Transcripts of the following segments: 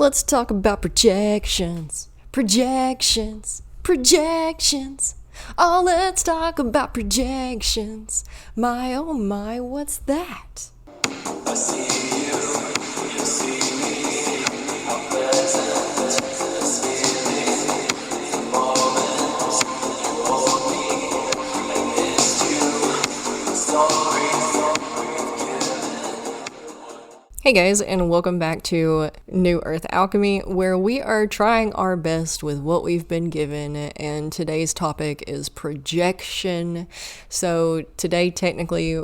Let's talk about projections. Projections. Projections. Oh, let's talk about projections. My, oh my, what's that? I see you, you see me, I'm present, this feeling, the moment you hold me, I missed you, sorry for forgiven. Hey guys, and welcome back to New Earth Alchemy, where we are trying our best with what we've been given, and today's topic is projection. So today, technically,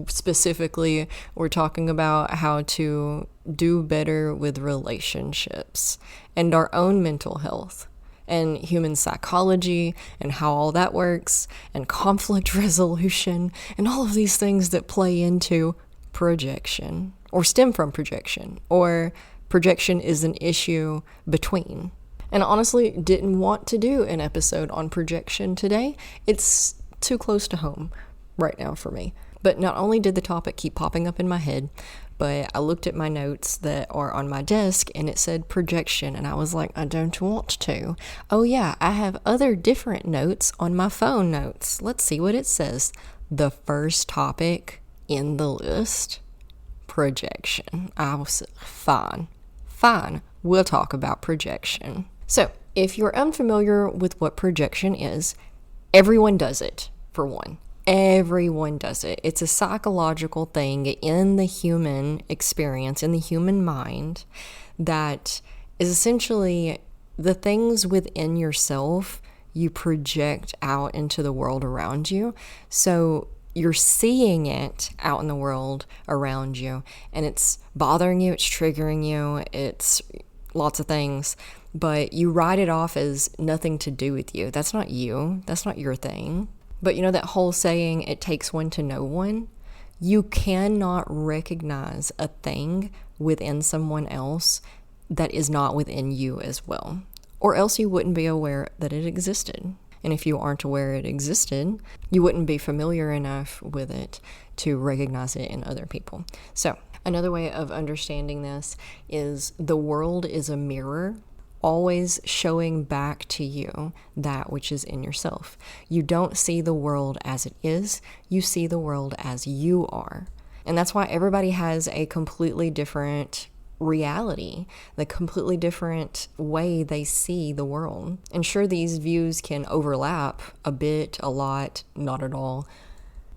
specifically, we're talking about how to do better with relationships and our own mental health and human psychology and how all that works and conflict resolution and all of these things that play into projection or stem from projection, or projection is an issue between. And honestly, didn't want to do an episode on projection today. It's too close to home right now for me. But not only did the topic keep popping up in my head, but I looked at my notes that are on my desk and it said projection, and I was like, I don't want to. Oh yeah, I have other different notes on my phone notes. Let's see what it says. The first topic in the list, projection. I was fine, we'll talk about projection. So if you're unfamiliar with what projection is, everyone does it, for one. Everyone does it. It's a psychological thing in the human experience, in the human mind, that is essentially the things within yourself you project out into the world around you. So you're seeing it out in the world around you, and it's bothering you, it's triggering you, it's lots of things, but you write it off as nothing to do with you. That's not you. That's not your thing. But you know that whole saying, it takes one to know one? You cannot recognize a thing within someone else that is not within you as well, or else you wouldn't be aware that it existed. And if you aren't aware it existed, you wouldn't be familiar enough with it to recognize it in other people. So another way of understanding this is the world is a mirror, always showing back to you that which is in yourself. You don't see the world as it is, you see the world as you are. And that's why everybody has a completely different reality, the completely different way they see the world. And sure, these views can overlap a bit, a lot, not at all.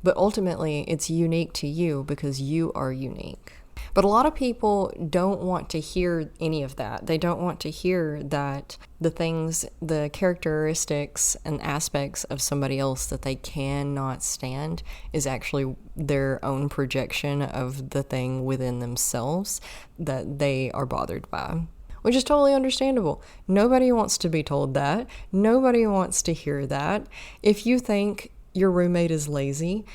But ultimately, it's unique to you because you are unique. But a lot of people don't want to hear any of that. They don't want to hear that the things, the characteristics and aspects of somebody else that they cannot stand is actually their own projection of the thing within themselves that they are bothered by. Which is totally understandable. Nobody wants to be told that. Nobody wants to hear that. If you think your roommate is lazy,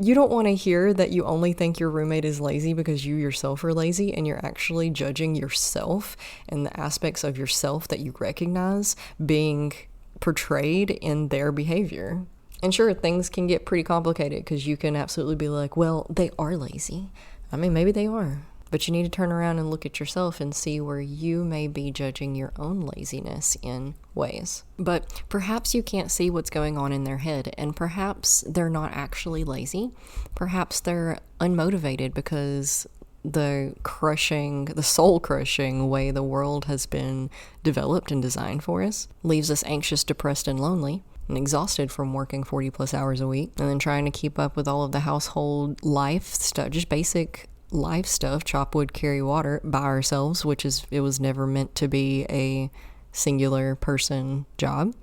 you don't want to hear that you only think your roommate is lazy because you yourself are lazy, and you're actually judging yourself and the aspects of yourself that you recognize being portrayed in their behavior. And sure, things can get pretty complicated because you can absolutely be like, well, they are lazy. I mean, maybe they are. But you need to turn around and look at yourself and see where you may be judging your own laziness in ways. But perhaps you can't see what's going on in their head, and perhaps they're not actually lazy. Perhaps they're unmotivated because the soul-crushing way the world has been developed and designed for us leaves us anxious, depressed, and lonely, and exhausted from working 40 plus hours a week, and then trying to keep up with all of the household life stuff, just basic life stuff, chop wood, carry water, by ourselves, it was never meant to be a singular person job.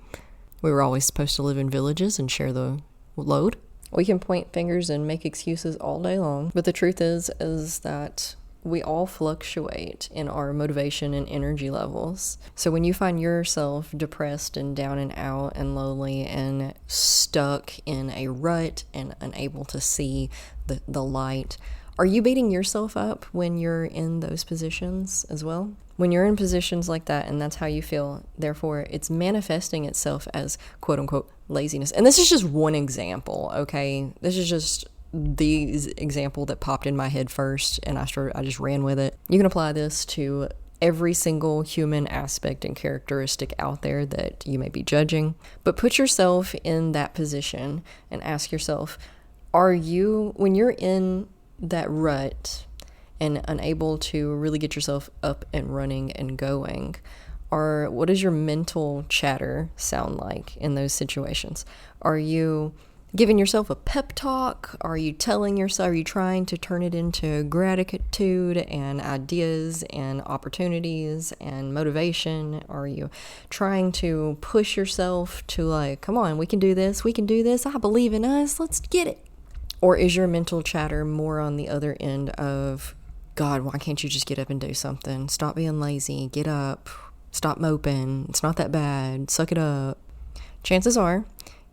We were always supposed to live in villages and share the load. We can point fingers and make excuses all day long, but the truth is that we all fluctuate in our motivation and energy levels. So when you find yourself depressed and down and out and lonely and stuck in a rut and unable to see the light, are you beating yourself up when you're in those positions as well? When you're in positions like that and that's how you feel, therefore it's manifesting itself as quote unquote laziness. And this is just one example, okay? This is just the example that popped in my head first, and I just ran with it. You can apply this to every single human aspect and characteristic out there that you may be judging. But put yourself in that position and ask yourself, are you, when you're in that rut and unable to really get yourself up and running and going, what does your mental chatter sound like in those situations? Are you giving yourself a pep talk? Are you telling yourself, are you trying to turn it into gratitude and ideas and opportunities and motivation? Are you trying to push yourself to like, come on, we can do this, I believe in us, let's get it? Or is your mental chatter more on the other end of, God, why can't you just get up and do something? Stop being lazy, get up, stop moping, it's not that bad, suck it up. Chances are,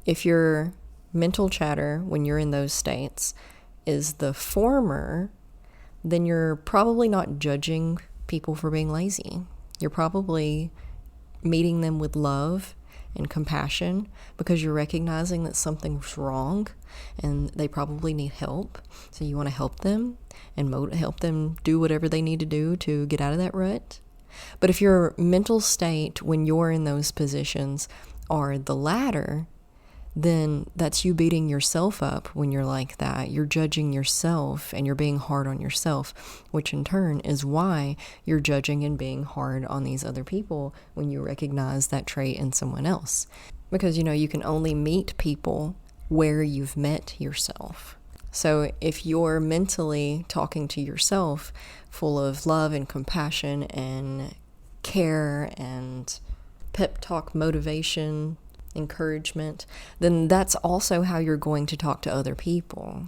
if your mental chatter when you're in those states is the former, then you're probably not judging people for being lazy. You're probably meeting them with love and compassion because you're recognizing that something's wrong and they probably need help. So you want to help them and help them do whatever they need to do to get out of that rut. But if your mental state when you're in those positions are the latter, then that's you beating yourself up when you're like that. You're judging yourself and you're being hard on yourself, which in turn is why you're judging and being hard on these other people when you recognize that trait in someone else. Because, you can only meet people where you've met yourself. So if you're mentally talking to yourself full of love and compassion and care and pep talk, motivation, encouragement, then that's also how you're going to talk to other people.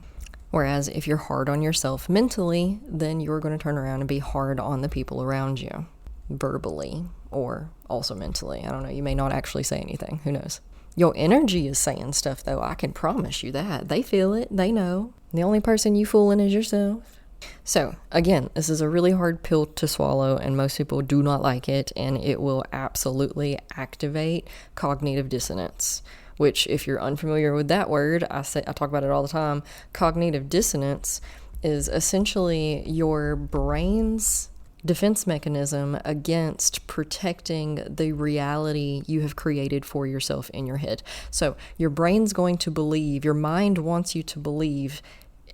Whereas if you're hard on yourself mentally, then you're going to turn around and be hard on the people around you, verbally or also mentally. I don't know, you may not actually say anything, who knows. Your energy is saying stuff though, I can promise you that. They feel it, they know. The only person you fooling is yourself. So again, this is a really hard pill to swallow and most people do not like it, and it will absolutely activate cognitive dissonance, which if you're unfamiliar with that word, I talk about it all the time. Cognitive dissonance is essentially your brain's defense mechanism against protecting the reality you have created for yourself in your head. So your brain's going to believe, your mind wants you to believe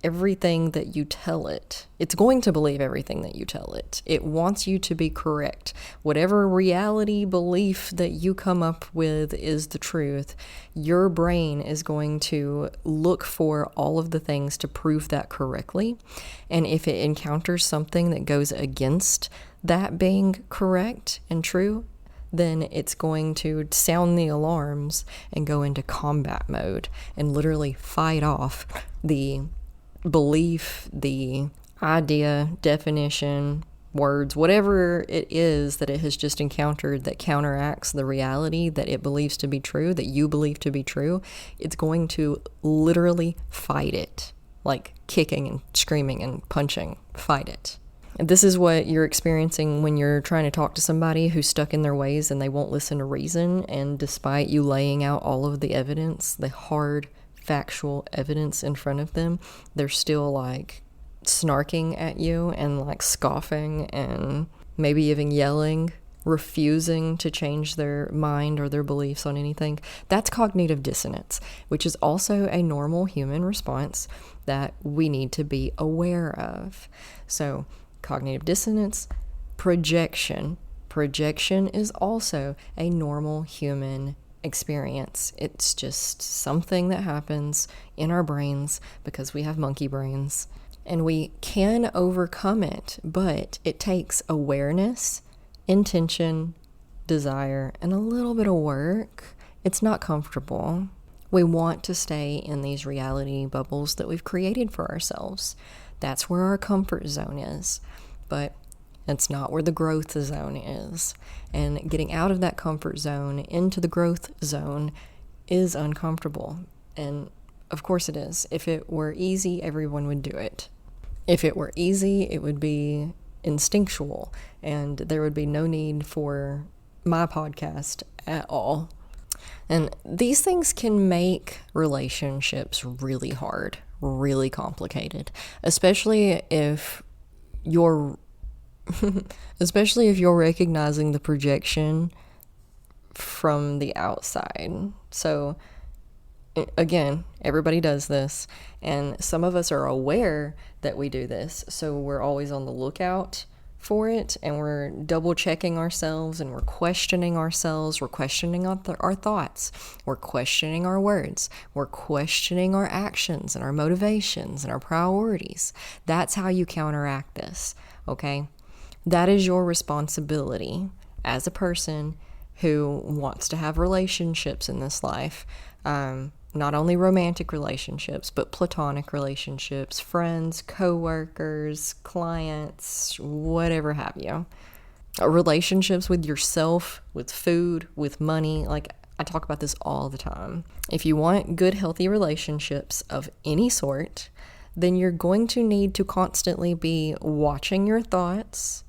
everything that you tell it. It's going to believe everything that you tell it. It wants you to be correct. Whatever reality belief that you come up with is the truth, your brain is going to look for all of the things to prove that correctly. And if it encounters something that goes against that being correct and true, then it's going to sound the alarms and go into combat mode and literally fight off the belief, the idea, definition, words, whatever it is that it has just encountered that counteracts the reality that it believes to be true, that you believe to be true. It's going to literally fight it, like kicking and screaming and punching, fight it. And this is what you're experiencing when you're trying to talk to somebody who's stuck in their ways and they won't listen to reason, and despite you laying out all of the evidence, the hard factual evidence in front of them, they're still like snarking at you and like scoffing and maybe even yelling, refusing to change their mind or their beliefs on anything. That's cognitive dissonance, which is also a normal human response that we need to be aware of. So cognitive dissonance, projection. Projection is also a normal human experience. It's just something that happens in our brains because we have monkey brains, and we can overcome it, but it takes awareness, intention, desire, and a little bit of work. It's not comfortable. We want to stay in these reality bubbles that we've created for ourselves. That's where our comfort zone is, but it's not where the growth zone is. And getting out of that comfort zone into the growth zone is uncomfortable. And of course it is. If it were easy, everyone would do it. If it were easy, it would be instinctual, and there would be no need for my podcast at all. And these things can make relationships really hard, really complicated, especially if your Especially if you're recognizing the projection from the outside. So, again, everybody does this, and some of us are aware that we do this, so we're always on the lookout for it, and we're double checking ourselves, and we're questioning ourselves, we're questioning our thoughts, we're questioning our words, we're questioning our actions and our motivations and our priorities. That's how you counteract this, okay? That is your responsibility as a person who wants to have relationships in this life. Not only romantic relationships, but platonic relationships, friends, co-workers, clients, whatever have you. Relationships with yourself, with food, with money. Like, I talk about this all the time. If you want good, healthy relationships of any sort, then you're going to need to constantly be watching your thoughts,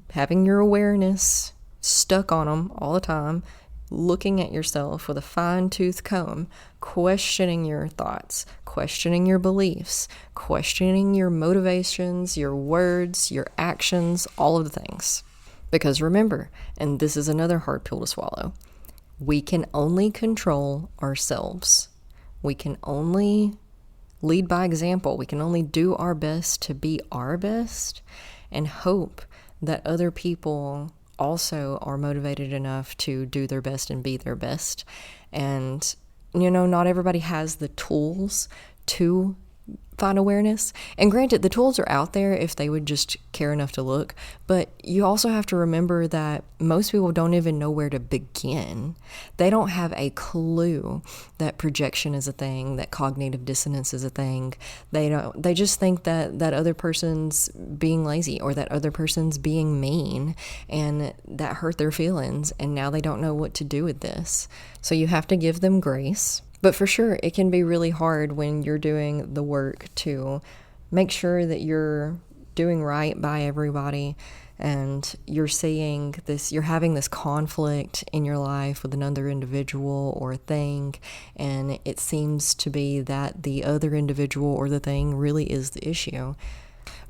having your awareness stuck on them all the time, looking at yourself with a fine-tooth comb, questioning your thoughts, questioning your beliefs, questioning your motivations, your words, your actions, all of the things. Because remember, and this is another hard pill to swallow, we can only control ourselves. We can only lead by example. We can only do our best to be our best and hope that other people also are motivated enough to do their best and be their best. And, not everybody has the tools to find awareness. And granted, the tools are out there if they would just care enough to look. But you also have to remember that most people don't even know where to begin. They don't have a clue that projection is a thing, that cognitive dissonance is a thing. They just think that other person's being lazy or that other person's being mean, and that hurt their feelings, and now they don't know what to do with this. So you have to give them grace. But for sure, it can be really hard when you're doing the work to make sure that you're doing right by everybody, and you're having this conflict in your life with another individual or thing, and it seems to be that the other individual or the thing really is the issue.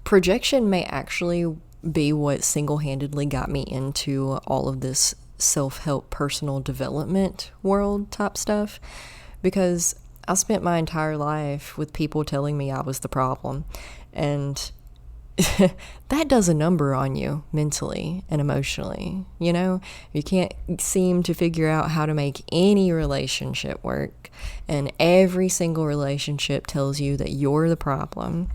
Projection may actually be what single-handedly got me into all of this self-help personal development world type stuff, because I spent my entire life with people telling me I was the problem. And that does a number on you mentally and emotionally. You can't seem to figure out how to make any relationship work, and every single relationship tells you that you're the problem.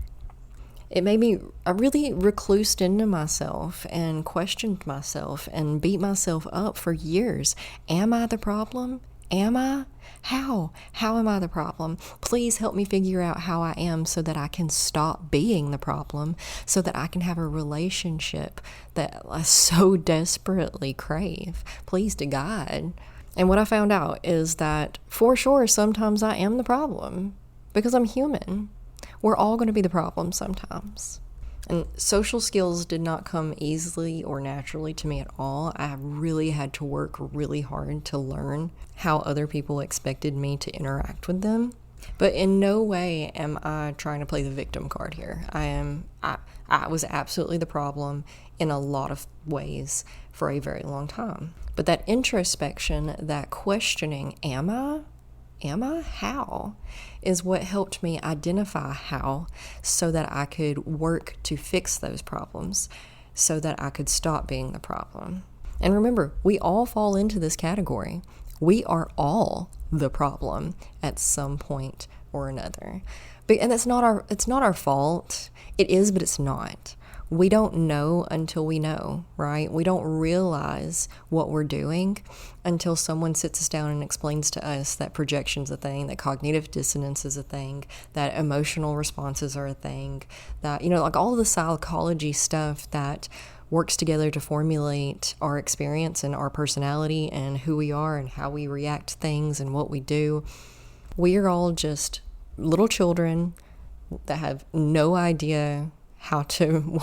It made me, I really reclused into myself and questioned myself and beat myself up for years. Am I the problem? Am I? How? How am I the problem? Please help me figure out how I am so that I can stop being the problem, so that I can have a relationship that I so desperately crave. Please to God. And what I found out is that for sure, sometimes I am the problem because I'm human. We're all going to be the problem sometimes. And social skills did not come easily or naturally to me at all. I really had to work really hard to learn how other people expected me to interact with them. But in no way am I trying to play the victim card here. I was absolutely the problem in a lot of ways for a very long time. But that introspection, that questioning, am I? How? Is what helped me identify how, so that I could work to fix those problems, so that I could stop being the problem. And remember, we all fall into this category. We are all the problem at some point or another. And it's not our fault. It is, but it's not. We don't know until we know, right? We don't realize what we're doing until someone sits us down and explains to us that projection's a thing, that cognitive dissonance is a thing, that emotional responses are a thing, that, like all of the psychology stuff that works together to formulate our experience and our personality and who we are and how we react to things and what we do. We are all just little children that have no idea how to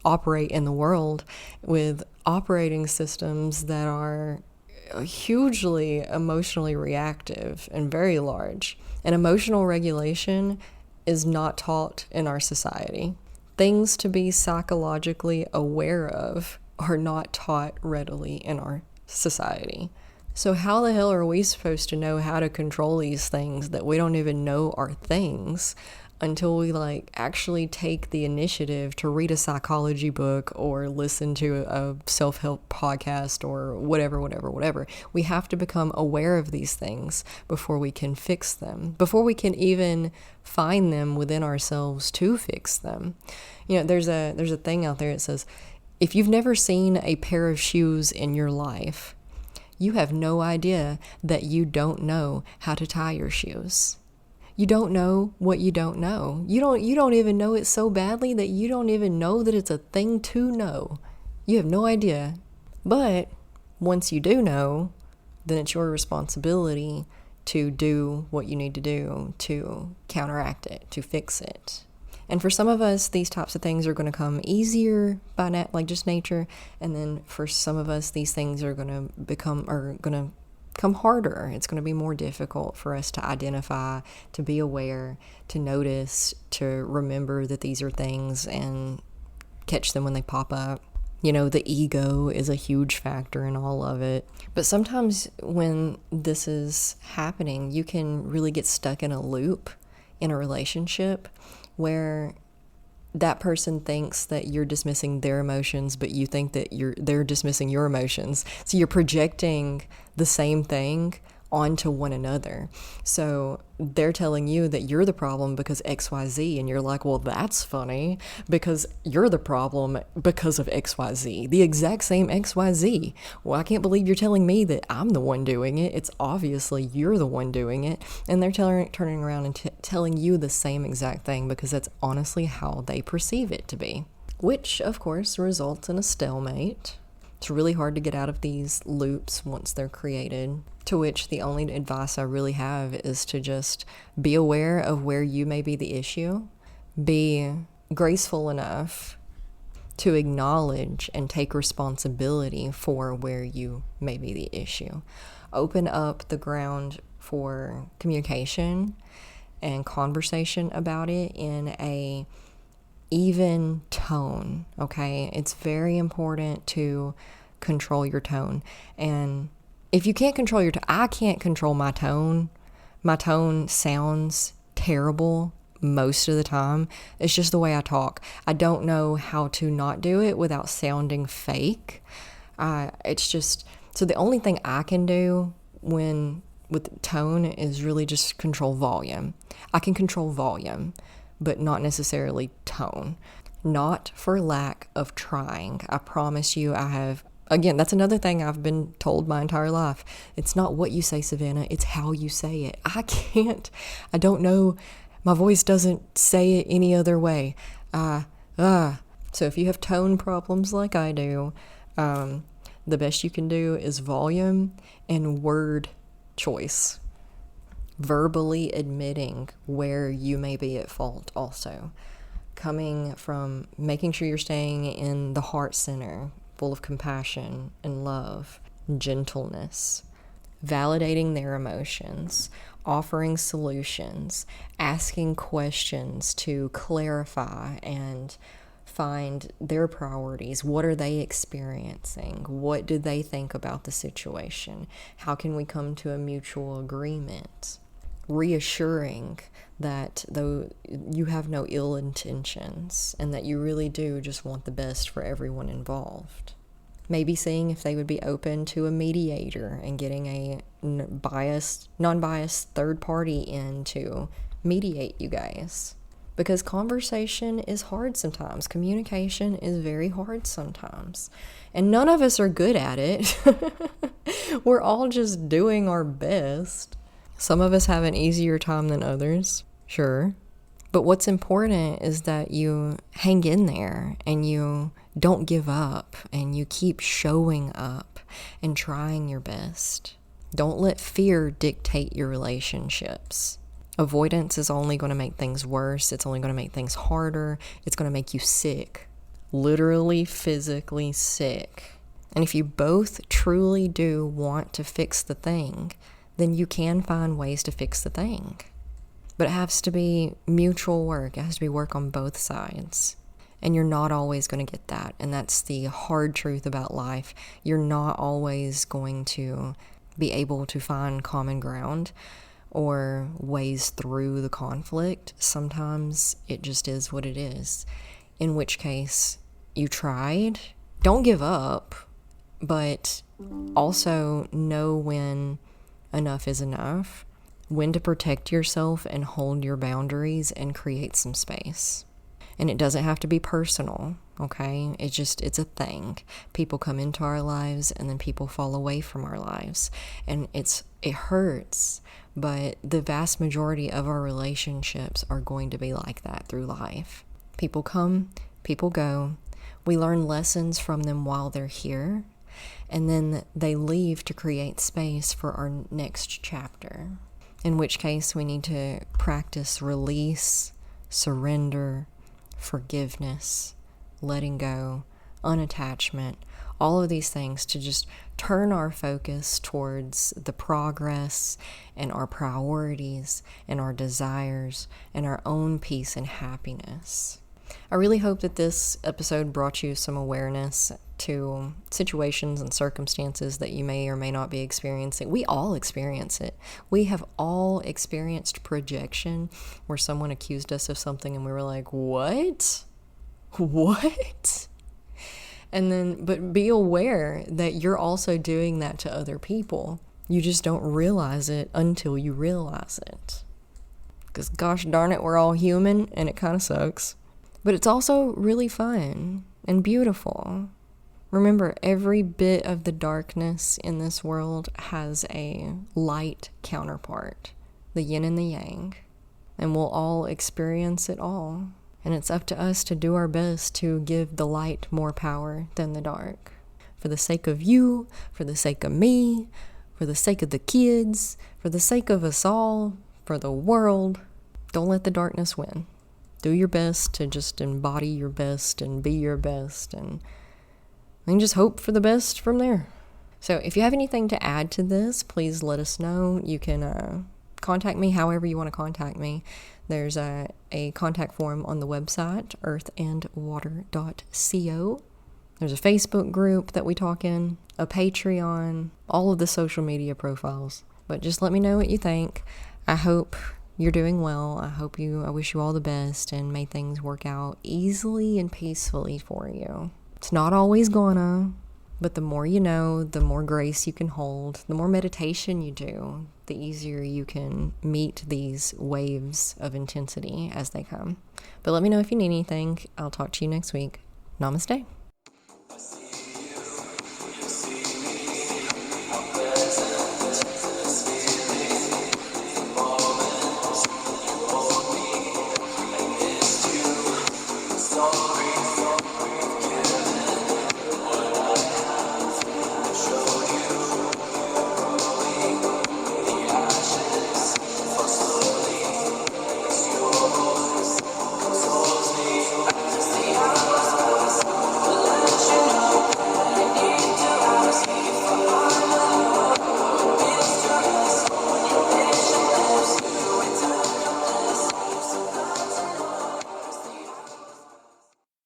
operate in the world, with operating systems that are hugely emotionally reactive and very large. And emotional regulation is not taught in our society. things to be psychologically aware of are not taught readily in our society. So how the hell are we supposed to know how to control these things that we don't even know are things until we actually take the initiative to read a psychology book or listen to a self-help podcast or whatever. We have to become aware of these things before we can fix them, before we can even find them within ourselves to fix them. There's a thing out there that says, if you've never seen a pair of shoes in your life, you have no idea that you don't know how to tie your shoes. You don't know what you don't know. You don't even know it so badly that you don't even know that it's a thing to know. You have no idea. But once you do know, then it's your responsibility to do what you need to do to counteract it, to fix it. And for some of us, these types of things are going to come easier by just nature. And then for some of us, these things are going to come harder. It's going to be more difficult for us to identify, to be aware, to notice, to remember that these are things and catch them when they pop up. The ego is a huge factor in all of it. But sometimes when this is happening, you can really get stuck in a loop in a relationship where that person thinks that you're dismissing their emotions, but you think that they're dismissing your emotions. So you're projecting the same thing onto one another. So they're telling you that you're the problem because XYZ, and you're like, well, that's funny because you're the problem because of XYZ, the exact same XYZ. Well, I can't believe you're telling me that I'm the one doing it. It's obviously you're the one doing it. And they're turning around and telling you the same exact thing because that's honestly how they perceive it to be, which of course results in a stalemate. It's really hard to get out of these loops once they're created, to which the only advice I really have is to just be aware of where you may be the issue, be graceful enough to acknowledge and take responsibility for where you may be the issue. Open up the ground for communication and conversation about it in a even tone, okay? It's very important to control your tone. And if you can't control your tone, I can't control my tone. My tone sounds terrible most of the time. It's just the way I talk. I don't know how to not do it without sounding fake. It's just, so the only thing I can do with tone is really just control volume. I can control volume, but not necessarily tone. Not for lack of trying. I promise you I have, again, that's another thing I've been told my entire life. It's not what you say, Savannah, it's how you say it. I don't know, my voice doesn't say it any other way. So if you have tone problems like I do, the best you can do is volume and word choice. Verbally admitting where you may be at fault also. Coming from making sure you're staying in the heart center, full of compassion and love, gentleness, validating their emotions, offering solutions, asking questions to clarify and find their priorities. What are they experiencing? What do they think about the situation? How can we come to a mutual agreement? Reassuring that though you have no ill intentions and that you really do just want the best for everyone involved. Maybe seeing if they would be open to a mediator and getting a non-biased third party in to mediate you guys. Because conversation is hard sometimes. Communication is very hard sometimes. And none of us are good at it. We're all just doing our best. Some of us have an easier time than others, sure. But what's important is that you hang in there and you don't give up and you keep showing up and trying your best. Don't let fear dictate your relationships. Avoidance is only going to make things worse. It's only going to make things harder. It's going to make you sick. Literally, physically sick. And if you both truly do want to fix the thing, then you can find ways to fix the thing. But it has to be mutual work. It has to be work on both sides. And you're not always going to get that. And that's the hard truth about life. You're not always going to be able to find common ground or ways through the conflict. Sometimes it just is what it is. In which case, you tried. Don't give up, but also know when enough is enough, when to protect yourself and hold your boundaries and create some space. And it doesn't have to be personal, okay? It's a thing. People come into our lives and then people fall away from our lives. And it hurts, but the vast majority of our relationships are going to be like that through life. People come, people go. We learn lessons from them while they're here, and then they leave to create space for our next chapter. In which case we need to practice release, surrender, forgiveness, letting go, unattachment, all of these things to just turn our focus towards the progress and our priorities and our desires and our own peace and happiness. I really hope that this episode brought you some awareness to situations and circumstances that you may or may not be experiencing. We all experience it. We have all experienced projection where someone accused us of something and we were like, what? What? And then, but be aware that you're also doing that to other people. You just don't realize it until you realize it. Because gosh darn it, we're all human and it kind of sucks. But it's also really fun and beautiful. Remember, every bit of the darkness in this world has a light counterpart, the yin and the yang, and we'll all experience it all. And it's up to us to do our best to give the light more power than the dark. For the sake of you, for the sake of me, for the sake of the kids, for the sake of us all, for the world, don't let the darkness win. Do your best to just embody your best and be your best, and just hope for the best from there. So if you have anything to add to this, please let us know. You can contact me however you want to contact me. There's a contact form on the website, earthandwater.co. There's a Facebook group that we talk in, a Patreon, all of the social media profiles. But just let me know what you think. I hope you're doing well. I wish you all the best, and may things work out easily and peacefully for you. It's not always gonna, but the more you know, the more grace you can hold, the more meditation you do, the easier you can meet these waves of intensity as they come. But let me know if you need anything. I'll talk to you next week. Namaste. Sorry.